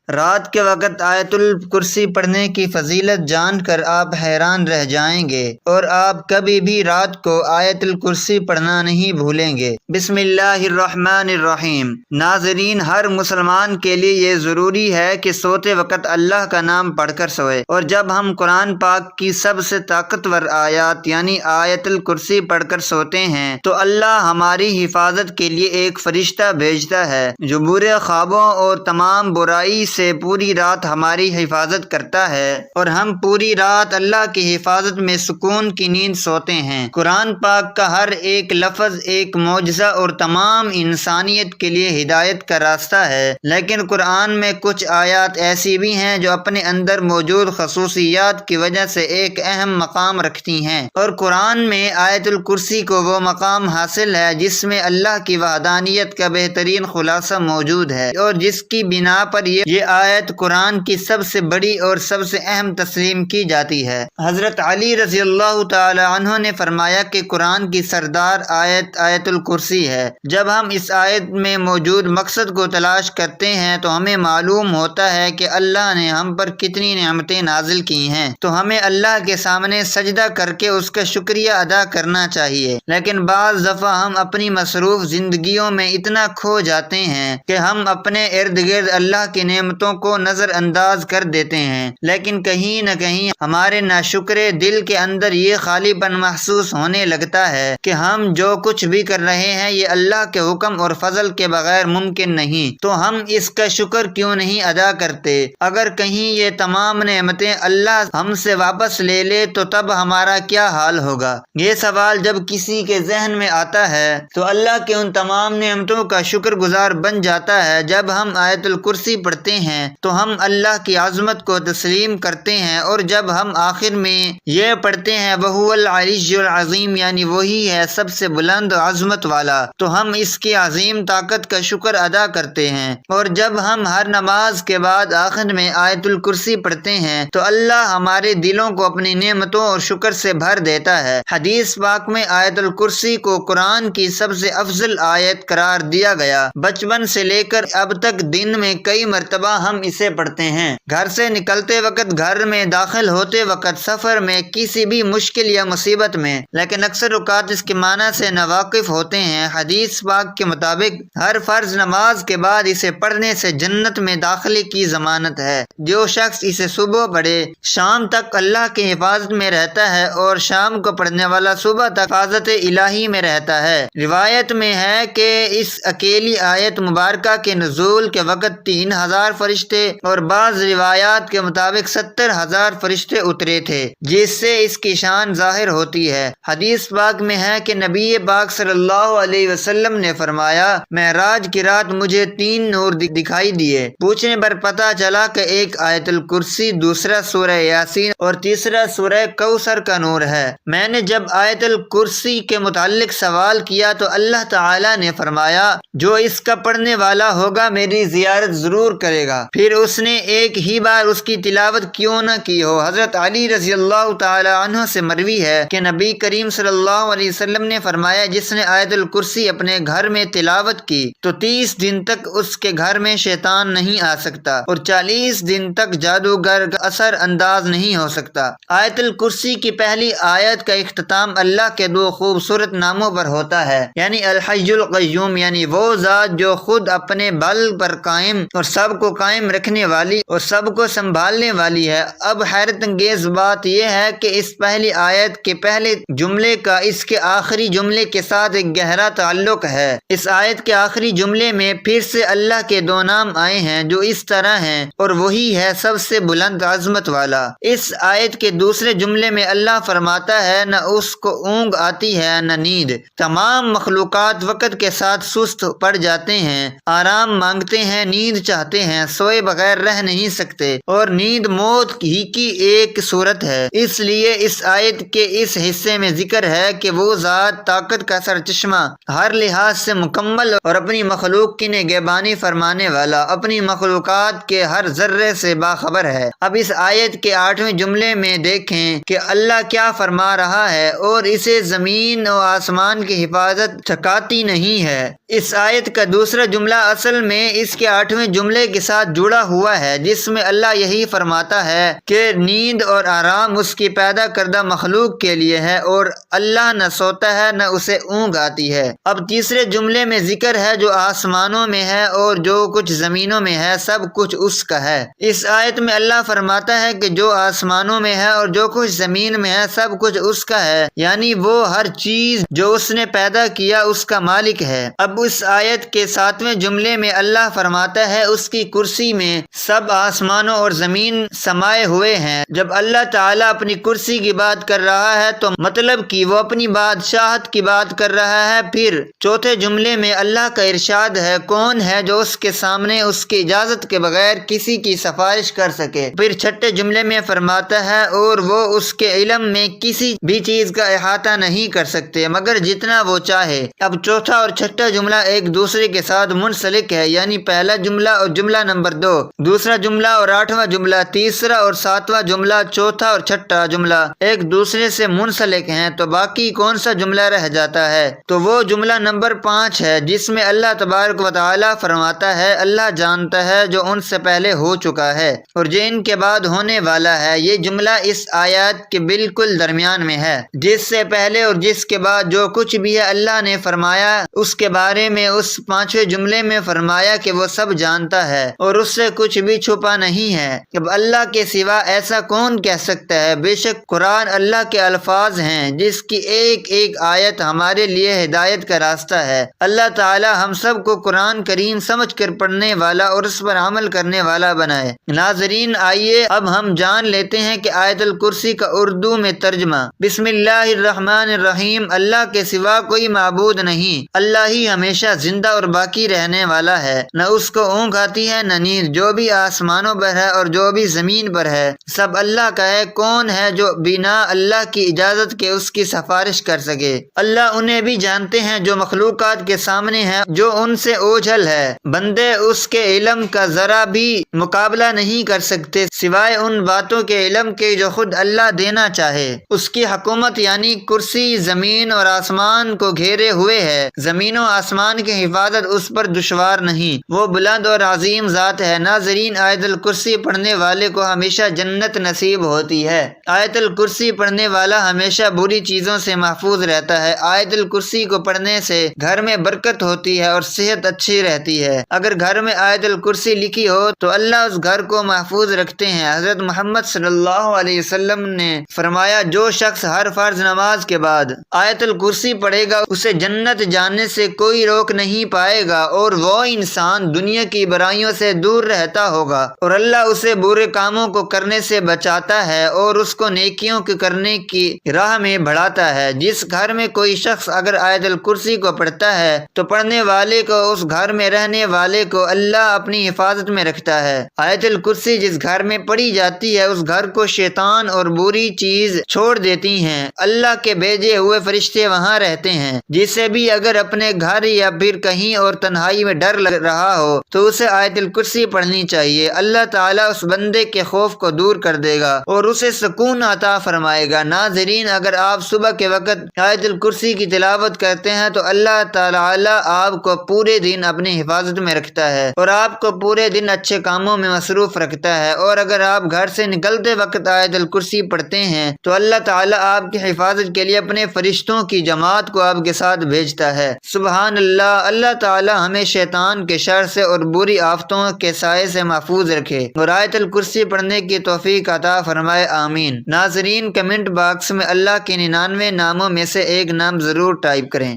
رات کے وقت آیت الکرسی پڑھنے کی فضیلت جان کر آپ حیران رہ جائیں گے، اور آپ کبھی بھی رات کو آیت الکرسی پڑھنا نہیں بھولیں گے۔ بسم اللہ الرحمن الرحیم۔ ناظرین، ہر مسلمان کے لیے یہ ضروری ہے کہ سوتے وقت اللہ کا نام پڑھ کر سوئے، اور جب ہم قرآن پاک کی سب سے طاقتور آیات یعنی آیت الکرسی پڑھ کر سوتے ہیں تو اللہ ہماری حفاظت کے لیے ایک فرشتہ بھیجتا ہے جو برے خوابوں اور تمام برائی سے پوری رات ہماری حفاظت کرتا ہے، اور ہم پوری رات اللہ کی حفاظت میں سکون کی نیند سوتے ہیں۔ قرآن پاک کا ہر ایک لفظ ایک معجزہ اور تمام انسانیت کے لیے ہدایت کا راستہ ہے، لیکن قرآن میں کچھ آیات ایسی بھی ہیں جو اپنے اندر موجود خصوصیات کی وجہ سے ایک اہم مقام رکھتی ہیں، اور قرآن میں آیت الکرسی کو وہ مقام حاصل ہے جس میں اللہ کی وحدانیت کا بہترین خلاصہ موجود ہے، اور جس کی بنا پر یہ آیت قرآن کی سب سے بڑی اور سب سے اہم تسلیم کی جاتی ہے۔ حضرت علی رضی اللہ تعالی عنہ نے فرمایا کہ قرآن کی سردار آیت آیت الکرسی ہے۔ جب ہم اس آیت میں موجود مقصد کو تلاش کرتے ہیں تو ہمیں معلوم ہوتا ہے کہ اللہ نے ہم پر کتنی نعمتیں نازل کی ہیں، تو ہمیں اللہ کے سامنے سجدہ کر کے اس کا شکریہ ادا کرنا چاہیے، لیکن بعض دفعہ ہم اپنی مصروف زندگیوں میں اتنا کھو جاتے ہیں کہ ہم اپنے ارد گرد اللہ کی نعمتوں کو نظر انداز کر دیتے ہیں، لیکن کہیں نہ کہیں ہمارے ناشکرے دل کے اندر یہ خالی پن محسوس ہونے لگتا ہے کہ ہم جو کچھ بھی کر رہے ہیں یہ اللہ کے حکم اور فضل کے بغیر ممکن نہیں، تو ہم اس کا شکر کیوں نہیں ادا کرتے؟ اگر کہیں یہ تمام نعمتیں اللہ ہم سے واپس لے لے تو تب ہمارا کیا حال ہوگا؟ یہ سوال جب کسی کے ذہن میں آتا ہے تو اللہ کے ان تمام نعمتوں کا شکر گزار بن جاتا ہے۔ جب ہم آیت الکرسی پڑھتے ہیں تو ہم اللہ کی عظمت کو تسلیم کرتے ہیں، اور جب ہم آخر میں یہ پڑھتے ہیں وَهُوَ الْعَلِيُّ الْعَظِيمُ یعنی وہی ہے سب سے بلند عظمت والا، تو ہم اس کی عظیم طاقت کا شکر ادا کرتے ہیں۔ اور جب ہم ہر نماز کے بعد آخر میں آیت الکرسی پڑھتے ہیں تو اللہ ہمارے دلوں کو اپنی نعمتوں اور شکر سے بھر دیتا ہے۔ حدیث پاک میں آیت الکرسی کو قرآن کی سب سے افضل آیت قرار دیا گیا۔ بچپن سے لے کر اب تک دن میں کئی مرتبہ ہم اسے پڑھتے ہیں، گھر سے نکلتے وقت، گھر میں داخل ہوتے وقت، سفر میں، کسی بھی مشکل یا مصیبت میں، لیکن اکثر اوقات اس کے معنی سے ناواقف ہوتے ہیں۔ حدیث پاک کے مطابق ہر فرض نماز کے بعد اسے پڑھنے سے جنت میں داخلے کی ضمانت ہے۔ جو شخص اسے صبح پڑھے شام تک اللہ کی حفاظت میں رہتا ہے، اور شام کو پڑھنے والا صبح تک حفاظت الہی میں رہتا ہے۔ روایت میں ہے کہ اس اکیلی آیت مبارکہ کے نزول کے وقت 3000 فرشتے اور بعض روایات کے مطابق 70,000 فرشتے اترے تھے، جس سے اس کی شان ظاہر ہوتی ہے۔ حدیث پاک میں ہے کہ نبی پاک صلی اللہ علیہ وسلم نے فرمایا، معراج کی رات مجھے 3 نور دکھائی دیے۔ پوچھنے پر پتہ چلا کہ ایک آیت الکرسی، دوسرا سورہ یاسین اور تیسرا سورہ کوثر کا نور ہے۔ میں نے جب آیت الکرسی کے متعلق سوال کیا تو اللہ تعالی نے فرمایا، جو اس کا پڑھنے والا ہوگا میری زیارت ضرور کرے گا، پھر اس نے ایک ہی بار اس کی تلاوت کیوں نہ کی ہو۔ حضرت علی رضی اللہ تعالی عنہ سے مروی ہے کہ نبی کریم صلی اللہ علیہ وسلم نے فرمایا، جس نے آیت الکرسی اپنے گھر میں تلاوت کی تو 30 دن تک اس کے گھر میں شیطان نہیں آ سکتا، اور 40 دن تک جادوگر کا اثر انداز نہیں ہو سکتا۔ آیت الکرسی کی پہلی آیت کا اختتام اللہ کے 2 خوبصورت ناموں پر ہوتا ہے، یعنی الحی القیوم یعنی وہ ذات جو خود اپنے بل پر قائم اور سب کو قائم رکھنے والی اور سب کو سنبھالنے والی ہے۔ اب حیرت انگیز بات یہ ہے کہ اس پہلی آیت کے پہلے جملے کا اس کے آخری جملے کے ساتھ ایک گہرا تعلق ہے۔ اس آیت کے آخری جملے میں پھر سے اللہ کے 2 نام آئے ہیں جو اس طرح ہیں، اور وہی ہے سب سے بلند عظمت والا۔ اس آیت کے دوسرے جملے میں اللہ فرماتا ہے، نہ اس کو اونگ آتی ہے نہ نیند۔ تمام مخلوقات وقت کے ساتھ سست پڑ جاتے ہیں، آرام مانگتے ہیں، نیند چاہتے ہیں، سوئے بغیر رہ نہیں سکتے، اور نیند موت ہی کی ایک صورت ہے۔ اس لیے اس آیت کے اس حصے میں ذکر ہے کہ وہ ذات طاقت کا سرچشمہ، ہر لحاظ سے مکمل اور اپنی مخلوق کی نگہبانی فرمانے والا، اپنی مخلوقات کے ہر ذرے سے باخبر ہے۔ اب اس آیت کے 8ویں جملے میں دیکھیں کہ اللہ کیا فرما رہا ہے، اور اسے زمین و آسمان کی حفاظت تھکاتی نہیں ہے۔ اس آیت کا دوسرا جملہ اصل میں اس کے 8ویں جملے کے ساتھ ساتھ جڑا ہوا ہے، جس میں اللہ یہی فرماتا ہے کہ نیند اور آرام اس کی پیدا کردہ مخلوق کے لیے ہے اور اللہ نہ سوتا ہے نہ اسے اونگ آتی ہے۔ اب تیسرے جملے میں ذکر ہے جو آسمانوں میں ہے اور جو کچھ زمینوں میں ہے سب کچھ اس کا ہے۔ اس آیت میں اللہ فرماتا ہے کہ جو آسمانوں میں ہے اور جو کچھ زمین میں ہے سب کچھ اس کا ہے، یعنی وہ ہر چیز جو اس نے پیدا کیا اس کا مالک ہے۔ اب اس آیت کے 7ویں جملے میں اللہ فرماتا ہے اس کی کرسی میں سب آسمانوں اور زمین سمائے ہوئے ہیں۔ جب اللہ تعالیٰ اپنی کرسی کی بات کر رہا ہے تو مطلب کہ وہ اپنی بادشاہت کی بات کر رہا ہے۔ پھر چوتھے جملے میں اللہ کا ارشاد ہے، کون ہے جو اس کے سامنے اس کی اجازت کے بغیر کسی کی سفارش کر سکے۔ پھر چھٹے جملے میں فرماتا ہے اور وہ اس کے علم میں کسی بھی چیز کا احاطہ نہیں کر سکتے مگر جتنا وہ چاہے۔ اب چوتھا اور چھٹا جملہ ایک دوسرے کے ساتھ منسلک ہے، یعنی پہلا جملہ اور جملہ نمبر 2، دوسرا جملہ اور 8واں جملہ، تیسرا اور 7واں جملہ، چوتھا اور چھٹا جملہ ایک دوسرے سے منسلک ہیں۔ تو باقی کون سا جملہ رہ جاتا ہے؟ تو وہ جملہ نمبر 5 ہے جس میں اللہ تبارک و تعالی فرماتا ہے، اللہ جانتا ہے جو ان سے پہلے ہو چکا ہے اور جو ان کے بعد ہونے والا ہے۔ یہ جملہ اس آیات کے بالکل درمیان میں ہے، جس سے پہلے اور جس کے بعد جو کچھ بھی ہے اللہ نے فرمایا اس کے بارے میں اس 5ویں جملے میں فرمایا کہ وہ سب جانتا ہے اور اس سے کچھ بھی چھپا نہیں ہے۔ اب اللہ کے سوا ایسا کون کہہ سکتا ہے؟ بے شک قرآن اللہ کے الفاظ ہیں جس کی ایک ایک آیت ہمارے لیے ہدایت کا راستہ ہے۔ اللہ تعالی ہم سب کو قرآن کریم سمجھ کر پڑھنے والا اور اس پر عمل کرنے والا بنائے۔ ناظرین، آئیے اب ہم جان لیتے ہیں کہ آیت الکرسی کا اردو میں ترجمہ۔ بسم اللہ الرحمن الرحیم۔ اللہ کے سوا کوئی معبود نہیں، اللہ ہی ہمیشہ زندہ اور باقی رہنے والا ہے، نہ اس کو اونگ آتی ہے نہ نیند۔ جو بھی آسمانوں پر ہے اور جو بھی زمین پر ہے سب اللہ کا ہے۔ کون ہے جو بنا اللہ کی اجازت کے اس کی سفارش کر سکے؟ اللہ انہیں بھی جانتے ہیں جو مخلوقات کے سامنے ہیں، جو ان سے اوجھل ہے۔ بندے اس کے علم کا ذرا بھی مقابلہ نہیں کر سکتے سوائے ان باتوں کے علم کے جو خود اللہ دینا چاہے۔ اس کی حکومت یعنی کرسی زمین اور آسمان کو گھیرے ہوئے ہے۔ زمین و آسمان کی حفاظت اس پر دشوار نہیں، وہ بلند اور عظیم ذات ہے۔ ناظرین، آیت الکرسی پڑھنے والے کو ہمیشہ جنت نصیب ہوتی ہے۔ آیت الکرسی پڑھنے والا ہمیشہ بری چیزوں سے محفوظ رہتا ہے۔ آیت الکرسی کو پڑھنے سے گھر میں برکت ہوتی ہے اور صحت اچھی رہتی ہے۔ اگر گھر میں آیت الکرسی لکھی ہو تو اللہ اس گھر کو محفوظ رکھتے ہیں۔ حضرت محمد صلی اللہ علیہ وسلم نے فرمایا، جو شخص ہر فرض نماز کے بعد آیت الکرسی پڑھے گا اسے جنت جانے سے کوئی روک نہیں پائے گا، اور وہ انسان دنیا کی برائیوں سے دور رہتا ہوگا اور اللہ اسے برے کاموں کو کرنے سے بچاتا ہے اور اس کو نیکیوں کے کرنے کی راہ میں بڑھاتا ہے۔ جس گھر میں کوئی شخص اگر آیت الکرسی کو پڑھتا ہے تو پڑھنے والے کو، اس گھر میں رہنے والے کو اللہ اپنی حفاظت میں رکھتا ہے۔ آیت الکرسی جس گھر میں پڑھی جاتی ہے اس گھر کو شیطان اور بری چیز چھوڑ دیتی ہیں۔ اللہ کے بھیجے ہوئے فرشتے وہاں رہتے ہیں۔ جسے بھی اگر اپنے گھر یا پھر کہیں اور تنہائی میں ڈر لگ رہا ہو تو اسے آیت الکرسی پڑھنی چاہیے۔ اللہ تعالیٰ اس بندے کے خوف کو دور کر دے گا اور اسے سکون عطا فرمائے گا۔ ناظرین، اگر آپ صبح کے وقت آیت الکرسی کی تلاوت کرتے ہیں تو اللہ تعالیٰ آپ کو پورے دن اپنی حفاظت میں رکھتا ہے اور آپ کو پورے دن اچھے کاموں میں مصروف رکھتا ہے۔ اور اگر آپ گھر سے نکلتے وقت آیت الکرسی پڑھتے ہیں تو اللہ تعالیٰ آپ کی حفاظت کے لیے اپنے فرشتوں کی جماعت کو آپ کے ساتھ بھیجتا ہے۔ سبحان اللہ۔ اللہ تعالیٰ ہمیں شیطان کے شر سے اور بری آفتوں کے سائے سے محفوظ رکھے اور آیت الکرسی پڑھنے کی توفیق عطا فرمائے، آمین۔ ناظرین، کمنٹ باکس میں اللہ کے 99 ناموں میں سے ایک نام ضرور ٹائپ کریں۔